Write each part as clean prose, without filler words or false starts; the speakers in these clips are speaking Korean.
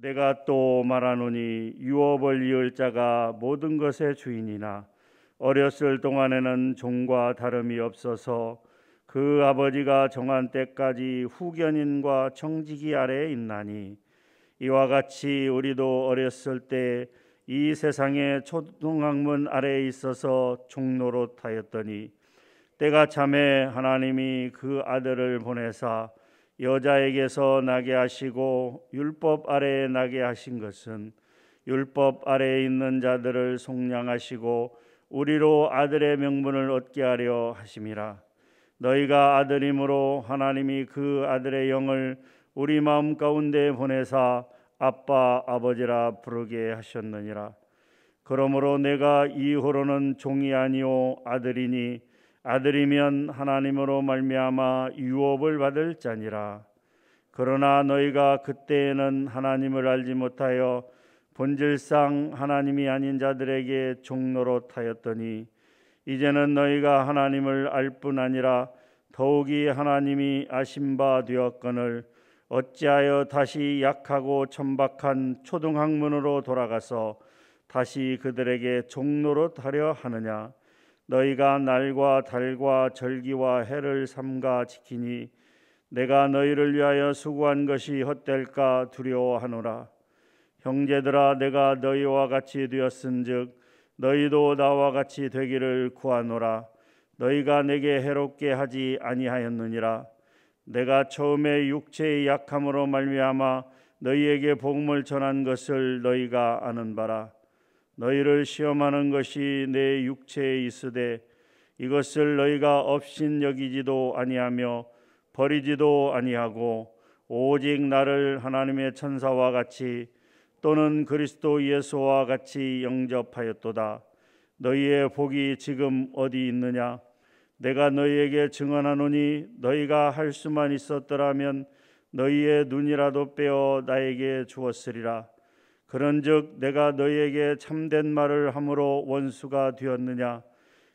내가 또 말하노니 유업을 이을 자가 모든 것의 주인이나 어렸을 동안에는 종과 다름이 없어서 그 아버지가 정한 때까지 후견인과 청지기 아래에 있나니 이와 같이 우리도 어렸을 때 이 세상의 초등학문 아래에 있어서 종노릇하였더니 때가 참에 하나님이 그 아들을 보내사 여자에게서 나게 하시고 율법 아래에 나게 하신 것은 율법 아래에 있는 자들을 속량하시고 우리로 아들의 명분을 얻게 하려 하심이라. 너희가 아들임으로 하나님이 그 아들의 영을 우리 마음 가운데 보내사 아빠 아버지라 부르게 하셨느니라. 그러므로 내가 이후로는 종이 아니오 아들이니 아들이면 하나님으로 말미암아 유업을 받을 자니라. 그러나 너희가 그때에는 하나님을 알지 못하여 본질상 하나님이 아닌 자들에게 종노릇하였더니 이제는 너희가 하나님을 알 뿐 아니라 더욱이 하나님이 아신 바 되었거늘 어찌하여 다시 약하고 천박한 초등학문으로 돌아가서 다시 그들에게 종노릇하려 하느냐. 너희가 날과 달과 절기와 해를 삼가 지키니 내가 너희를 위하여 수고한 것이 헛될까 두려워하노라. 형제들아, 내가 너희와 같이 되었은즉 너희도 나와 같이 되기를 구하노라. 너희가 내게 해롭게 하지 아니하였느니라. 내가 처음에 육체의 약함으로 말미암아 너희에게 복음을 전한 것을 너희가 아는 바라. 너희를 시험하는 것이 내 육체에 있으되 이것을 너희가 업신 여기지도 아니하며 버리지도 아니하고 오직 나를 하나님의 천사와 같이 또는 그리스도 예수와 같이 영접하였도다. 너희의 복이 지금 어디 있느냐? 내가 너희에게 증언하노니 너희가 할 수만 있었더라면 너희의 눈이라도 빼어 나에게 주었으리라. 그런즉 내가 너희에게 참된 말을 함으로 원수가 되었느냐?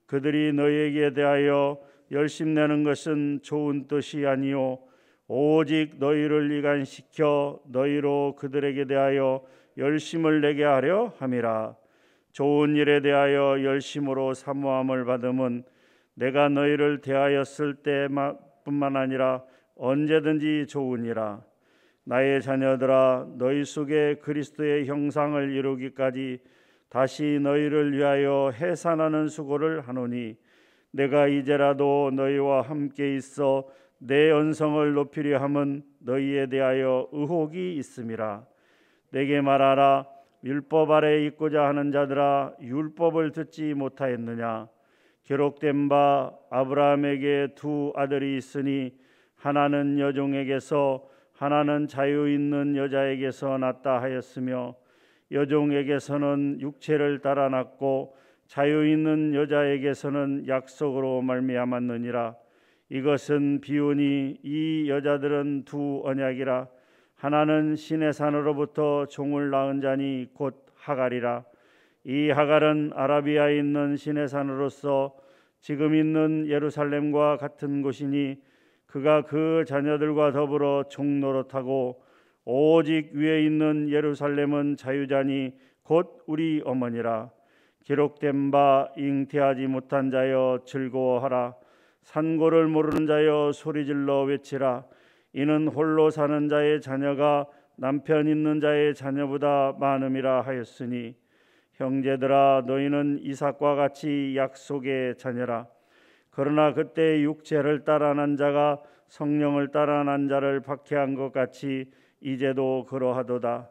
그들이 너희에게 대하여 열심내는 것은 좋은 뜻이 아니요 오직 너희를 이간시켜 너희로 그들에게 대하여 열심을 내게 하려 함이라. 좋은 일에 대하여 열심으로 사모함을 받음은 내가 너희를 대하였을 때뿐만 아니라 언제든지 좋으니라. 나의 자녀들아, 너희 속에 그리스도의 형상을 이루기까지 다시 너희를 위하여 해산하는 수고를 하노니 내가 이제라도 너희와 함께 있어 내 언성을 높이려 함은 너희에 대하여 의혹이 있음이라. 내게 말하라. 율법 아래에 있고자 하는 자들아, 율법을 듣지 못하였느냐? 기록된 바 아브라함에게 두 아들이 있으니 하나는 여종에게서 하나는 자유 있는 여자에게서 났다 하였으며 여종에게서는 육체를 따라 났고 자유 있는 여자에게서는 약속으로 말미암았느니라. 이것은 비유니 이 여자들은 두 언약이라. 하나는 신의 산으로부터 종을 낳은 자니 곧 하갈이라. 이 하갈은 아라비아에 있는 신의 산으로서 지금 있는 예루살렘과 같은 곳이니 그가 그 자녀들과 더불어 종노릇하고 오직 위에 있는 예루살렘은 자유자니 곧 우리 어머니라. 기록된 바 잉태하지 못한 자여 즐거워하라. 산고를 모르는 자여 소리질러 외치라. 이는 홀로 사는 자의 자녀가 남편 있는 자의 자녀보다 많음이라 하였으니 형제들아, 너희는 이삭과 같이 약속의 자녀라. 그러나 그때 육체를 따라 난 자가 성령을 따라 난 자를 박해한 것 같이 이제도 그러하도다.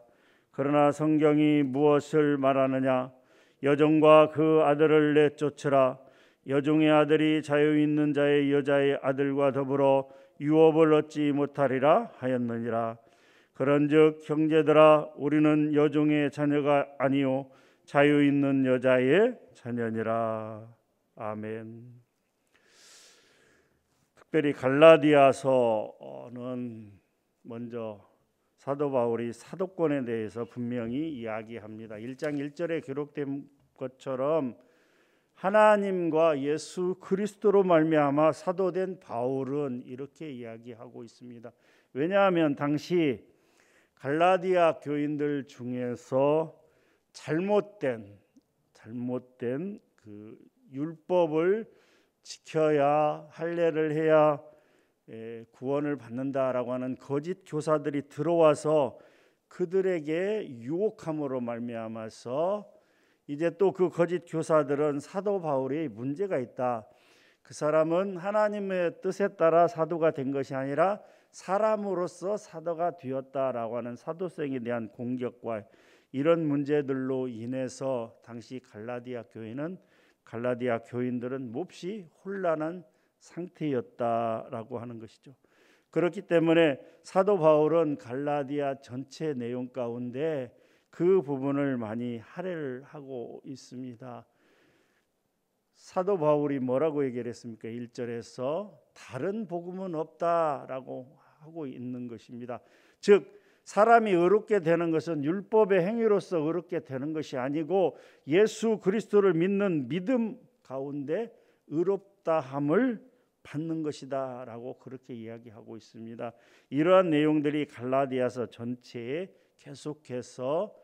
그러나 성경이 무엇을 말하느냐? 여종과 그 아들을 내쫓으라. 여종의 아들이 자유 있는 자의 여자의 아들과 더불어 유업을 얻지 못하리라 하였느니라. 그런즉 형제들아, 우리는 여종의 자녀가 아니요 자유 있는 여자의 자녀니라. 아멘. 특별히 갈라디아서는 먼저 사도 바울이 사도권에 대해서 분명히 이야기합니다. 1장 1절에 기록된 것처럼 하나님과 예수 그리스도로 말미암아 사도된 바울은 이렇게 이야기하고 있습니다. 왜냐하면 당시 갈라디아 교인들 중에서 잘못된 그 율법을 지켜야 할례를 해야 구원을 받는다라고 하는 거짓 교사들이 들어와서 그들에게 유혹함으로 말미암아서 이제 또 그 거짓 교사들은 사도 바울이 문제가 있다. 그 사람은 하나님의 뜻에 따라 사도가 된 것이 아니라 사람으로서 사도가 되었다라고 하는 사도성에 대한 공격과 이런 문제들로 인해서 당시 갈라디아 교인들은 몹시 혼란한 상태였다라고 하는 것이죠. 그렇기 때문에 사도 바울은 갈라디아 전체 내용 가운데 그 부분을 많이 할애를 하고 있습니다. 사도 바울이 뭐라고 얘기를 했습니까? 1절에서 다른 복음은 없다라고 하고 있는 것입니다. 즉 사람이 의롭게 되는 것은 율법의 행위로서 의롭게 되는 것이 아니고 예수 그리스도를 믿는 믿음 가운데 의롭다함을 받는 것이다 라고 그렇게 이야기하고 있습니다. 이러한 내용들이 갈라디아서 전체에 계속해서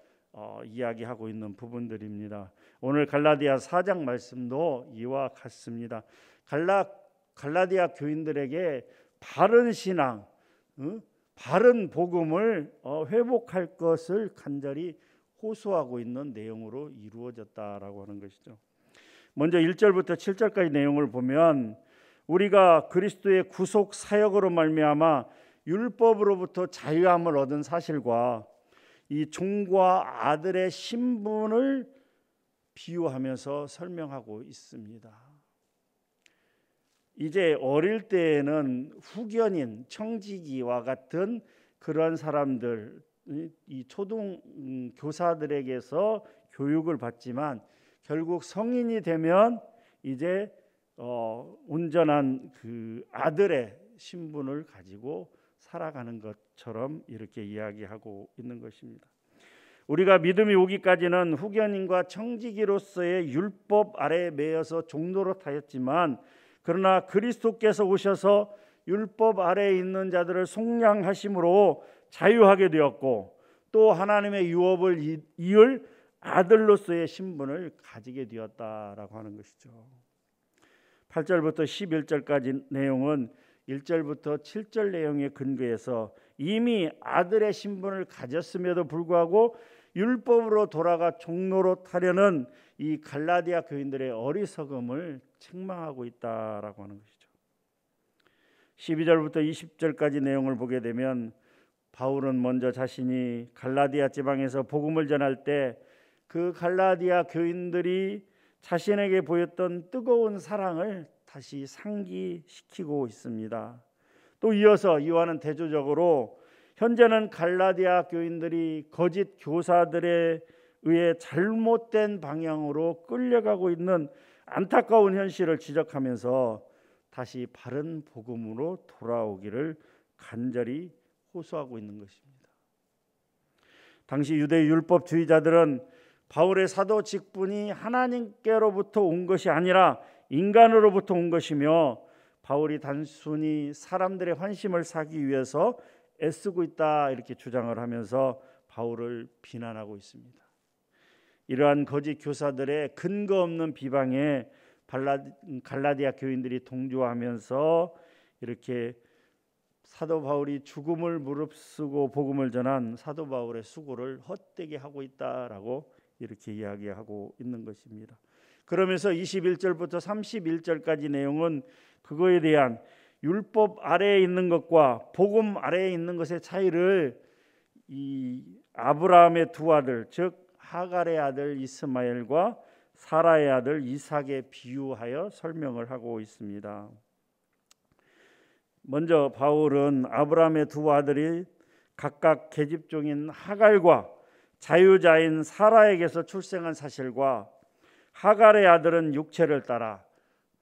이야기하고 있는 부분들입니다. 오늘 갈라디아 4장 말씀도 이와 같습니다. 갈라디아 교인들에게 바른 신앙, 바른 복음을 회복할 것을 간절히 호소하고 있는 내용으로 이루어졌다라고 하는 것이죠. 먼저 1절부터 7절까지 내용을 보면 우리가 그리스도의 구속 사역으로 말미암아 율법으로부터 자유함을 얻은 사실과 이 종과 아들의 신분을 비유하면서 설명하고 있습니다. 이제 어릴 때에는 후견인, 청지기와 같은 그런 사람들, 이 초등 교사들에게서 교육을 받지만 결국 성인이 되면 이제 온전한 그 아들의 신분을 가지고 살아가는 것처럼 이렇게 이야기하고 있는 것입니다. 우리가 믿음이 오기까지는 후견인과 청지기로서의 율법 아래에 매여서 종노릇하였지만 그러나 그리스도께서 오셔서 율법 아래에 있는 자들을 속량하심으로 자유하게 되었고 또 하나님의 유업을 이을 아들로서의 신분을 가지게 되었다라고 하는 것이죠. 8절부터 11절까지 내용은 1절부터 7절 내용에 근거해서 이미 아들의 신분을 가졌음에도 불구하고 율법으로 돌아가 종노릇하려는 이 갈라디아 교인들의 어리석음을 책망하고 있다라고 하는 것이죠. 12절부터 20절까지 내용을 보게 되면 바울은 먼저 자신이 갈라디아 지방에서 복음을 전할 때 그 갈라디아 교인들이 자신에게 보였던 뜨거운 사랑을 다시 상기시키고 있습니다. 또 이어서 요한은 대조적으로 현재는 갈라디아 교인들이 거짓 교사들에 의해 잘못된 방향으로 끌려가고 있는 안타까운 현실을 지적하면서 다시 바른 복음으로 돌아오기를 간절히 호소하고 있는 것입니다. 당시 유대 율법주의자들은 바울의 사도 직분이 하나님께로부터 온 것이 아니라 인간으로부터 온 것이며 바울이 단순히 사람들의 환심을 사기 위해서 애쓰고 있다 이렇게 주장을 하면서 바울을 비난하고 있습니다. 이러한 거짓 교사들의 근거 없는 비방에 갈라디아 교인들이 동조하면서 이렇게 사도 바울이 죽음을 무릅쓰고 복음을 전한 사도 바울의 수고를 헛되게 하고 있다라고 이렇게 이야기하고 있는 것입니다. 그러면서 21절부터 31절까지 내용은 그거에 대한 율법 아래에 있는 것과 복음 아래에 있는 것의 차이를 이 아브라함의 두 아들 즉 하갈의 아들 이스마엘과 사라의 아들 이삭에 비유하여 설명을 하고 있습니다. 먼저 바울은 아브라함의 두 아들이 각각 계집종인 하갈과 자유자인 사라에게서 출생한 사실과 하갈의 아들은 육체를 따라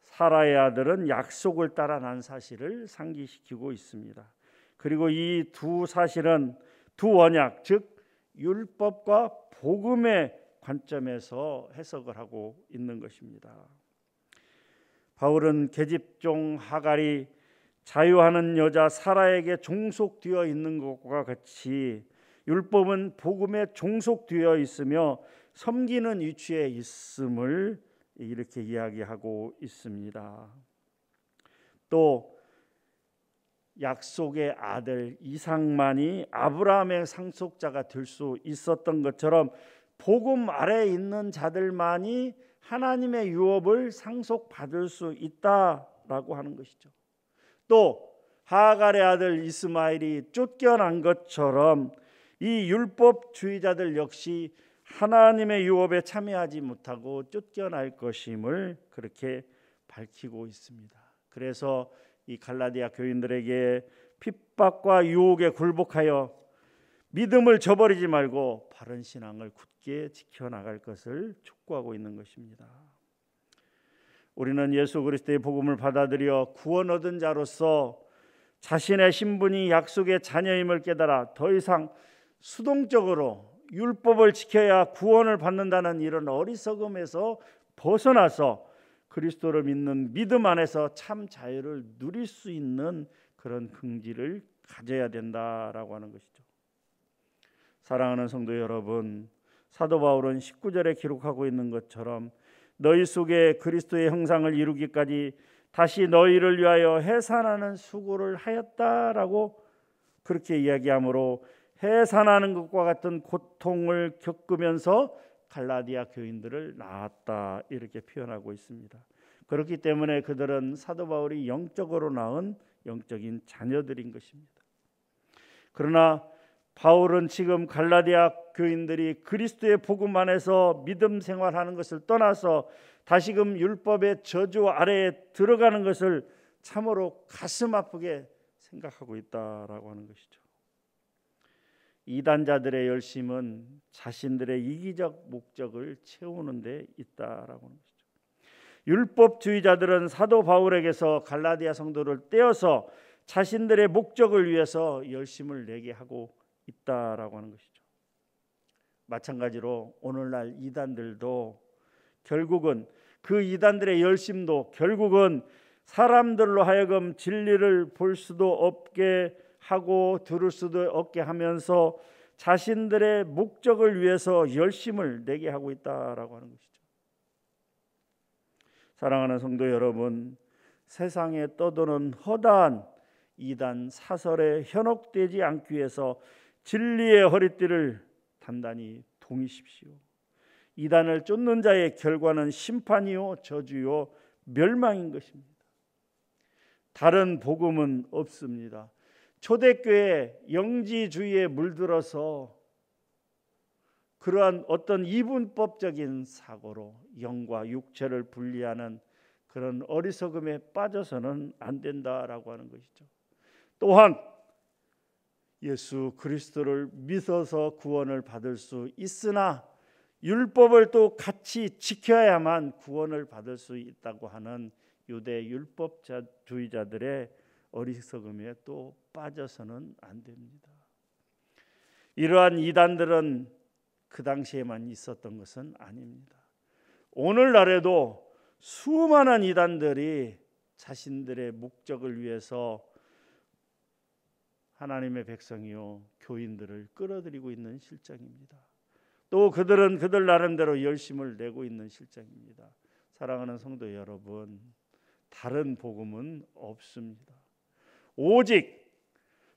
사라의 아들은 약속을 따라 난 사실을 상기시키고 있습니다. 그리고 이 두 사실은 두 언약 즉 율법과 복음의 관점에서 해석을 하고 있는 것입니다. 바울은 계집종 하갈이 자유하는 여자 사라에게 종속되어 있는 것과 같이 율법은 복음에 종속되어 있으며 섬기는 위치에 있음을 이렇게 이야기하고 있습니다. 또 약속의 아들 이삭만이 아브라함의 상속자가 될 수 있었던 것처럼 복음 아래에 있는 자들만이 하나님의 유업을 상속받을 수 있다라고 하는 것이죠. 또 하갈의 아들 이스마엘이 쫓겨난 것처럼 이 율법주의자들 역시 하나님의 유업에 참여하지 못하고 쫓겨날 것임을 그렇게 밝히고 있습니다. 그래서 이 갈라디아 교인들에게 핍박과 유혹에 굴복하여 믿음을 저버리지 말고 바른 신앙을 굳게 지켜나갈 것을 촉구하고 있는 것입니다. 우리는 예수 그리스도의 복음을 받아들여 구원 얻은 자로서 자신의 신분이 약속의 자녀임을 깨달아 더 이상 수동적으로 율법을 지켜야 구원을 받는다는 이런 어리석음에서 벗어나서 그리스도를 믿는 믿음 안에서 참 자유를 누릴 수 있는 그런 긍지를 가져야 된다라고 하는 것이죠. 사랑하는 성도 여러분, 사도 바울은 19절에 기록하고 있는 것처럼 너희 속에 그리스도의 형상을 이루기까지 다시 너희를 위하여 해산하는 수고를 하였다라고 그렇게 이야기하므로 해산하는 것과 같은 고통을 겪으면서 갈라디아 교인들을 낳았다 이렇게 표현하고 있습니다. 그렇기 때문에 그들은 사도 바울이 영적으로 낳은 영적인 자녀들인 것입니다. 그러나 바울은 지금 갈라디아 교인들이 그리스도의 복음 안에서 믿음 생활하는 것을 떠나서 다시금 율법의 저주 아래에 들어가는 것을 참으로 가슴 아프게 생각하고 있다라고 하는 것이죠. 이단자들의 열심은 자신들의 이기적 목적을 채우는 데 있다라고 하는 것이죠. 율법주의자들은 사도 바울에게서 갈라디아 성도를 떼어서 자신들의 목적을 위해서 열심을 내게 하고 있다라고 하는 것이죠. 마찬가지로 오늘날 이단들도 결국은 그 이단들의 열심도 결국은 사람들로 하여금 진리를 볼 수도 없게 하고 들을 수도 없게 하면서 자신들의 목적을 위해서 열심을 내게 하고 있다라고 하는 것이죠. 사랑하는 성도 여러분, 세상에 떠도는 허다한 이단 사설에 현혹되지 않기 위해서 진리의 허리띠를 단단히 동이십시오. 이단을 쫓는 자의 결과는 심판이요 저주요 멸망인 것입니다. 다른 복음은 없습니다. 초대교회 영지주의에 물들어서 그러한 어떤 이분법적인 사고로 영과 육체를 분리하는 그런 어리석음에 빠져서는 안 된다라고 하는 것이죠. 또한 예수 그리스도를 믿어서 구원을 받을 수 있으나 율법을 또 같이 지켜야만 구원을 받을 수 있다고 하는 유대 율법주의자들의 어리석음에 또 빠져서는 안 됩니다. 이러한 이단들은 그 당시에만 있었던 것은 아닙니다. 오늘날에도 수많은 이단들이 자신들의 목적을 위해서 하나님의 백성이요 교인들을 끌어들이고 있는 실정입니다. 또 그들은 그들 나름대로 열심을 내고 있는 실정입니다. 사랑하는 성도 여러분, 다른 복음은 없습니다. 오직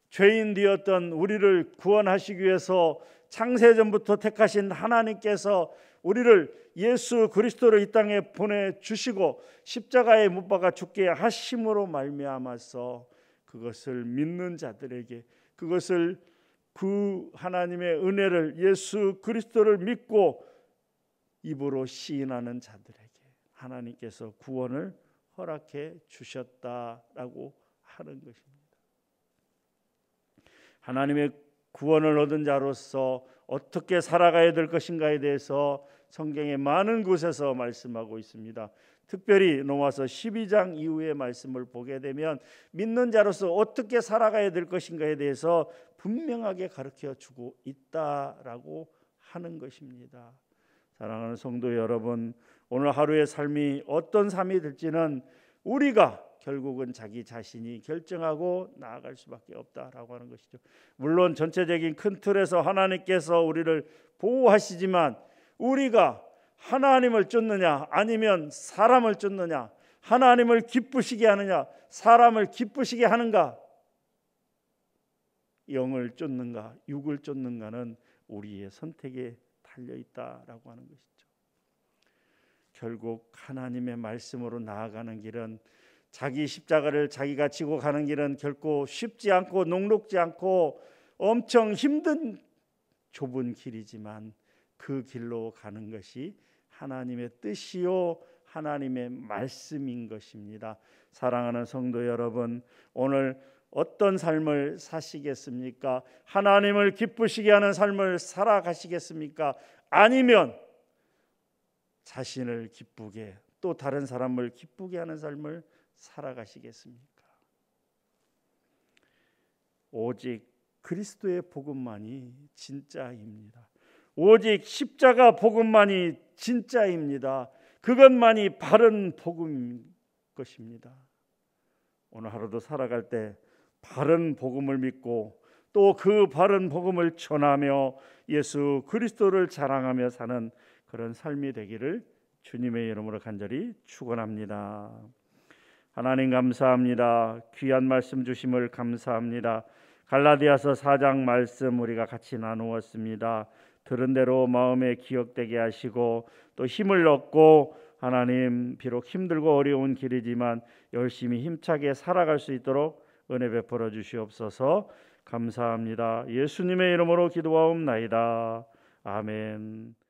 죄인 되었던 우리를 구원하시기 위해서 창세전부터 택하신 하나님께서 우리를 예수 그리스도를 이 땅에 보내주시고 십자가에 못 박아 죽게 하심으로 말미암아서 그것을 믿는 자들에게, 그것을 그 하나님의 은혜를 예수 그리스도를 믿고 입으로 시인하는 자들에게 하나님께서 구원을 허락해 주셨다라고 하는 것입니다. 하나님의 구원을 얻은 자로서 어떻게 살아가야 될 것인가에 대해서 성경의 많은 곳에서 말씀하고 있습니다. 특별히 로마서 12장 이후의 말씀을 보게 되면 믿는 자로서 어떻게 살아가야 될 것인가에 대해서 분명하게 가르쳐주고 있다라고 하는 것입니다. 사랑하는 성도 여러분, 오늘 하루의 삶이 어떤 삶이 될지는 우리가 결국은 자기 자신이 결정하고 나아갈 수밖에 없다라고 하는 것이죠. 물론 전체적인 큰 틀에서 하나님께서 우리를 보호하시지만 우리가 하나님을 쫓느냐 아니면 사람을 쫓느냐, 하나님을 기쁘시게 하느냐 사람을 기쁘시게 하는가, 영을 쫓는가 육을 쫓는가는 우리의 선택에 달려 있다라고 하는 것이죠. 결국 하나님의 말씀으로 나아가는 길은, 자기 십자가를 자기가 지고 가는 길은 결코 쉽지 않고 녹록지 않고 엄청 힘든 좁은 길이지만 그 길로 가는 것이 하나님의 뜻이요 하나님의 말씀인 것입니다. 사랑하는 성도 여러분, 오늘 어떤 삶을 사시겠습니까? 하나님을 기쁘시게 하는 삶을 살아가시겠습니까? 아니면 자신을 기쁘게 또 다른 사람을 기쁘게 하는 삶을 살아가시겠습니까? 오직 그리스도의 복음만이 진짜입니다. 오직 십자가 복음만이 진짜입니다. 그것만이 바른 복음인 것입니다. 오늘 하루도 살아갈 때 바른 복음을 믿고 또 그 바른 복음을 전하며 예수 그리스도를 자랑하며 사는 그런 삶이 되기를 주님의 이름으로 간절히 축원합니다. 하나님 감사합니다. 귀한 말씀 주심을 감사합니다. 갈라디아서 4장 말씀 우리가 같이 나누었습니다. 들은 대로 마음에 기억되게 하시고 또 힘을 얻고 하나님 비록 힘들고 어려운 길이지만 열심히 힘차게 살아갈 수 있도록 은혜 베풀어 주시옵소서. 감사합니다. 예수님의 이름으로 기도하옵나이다. 아멘.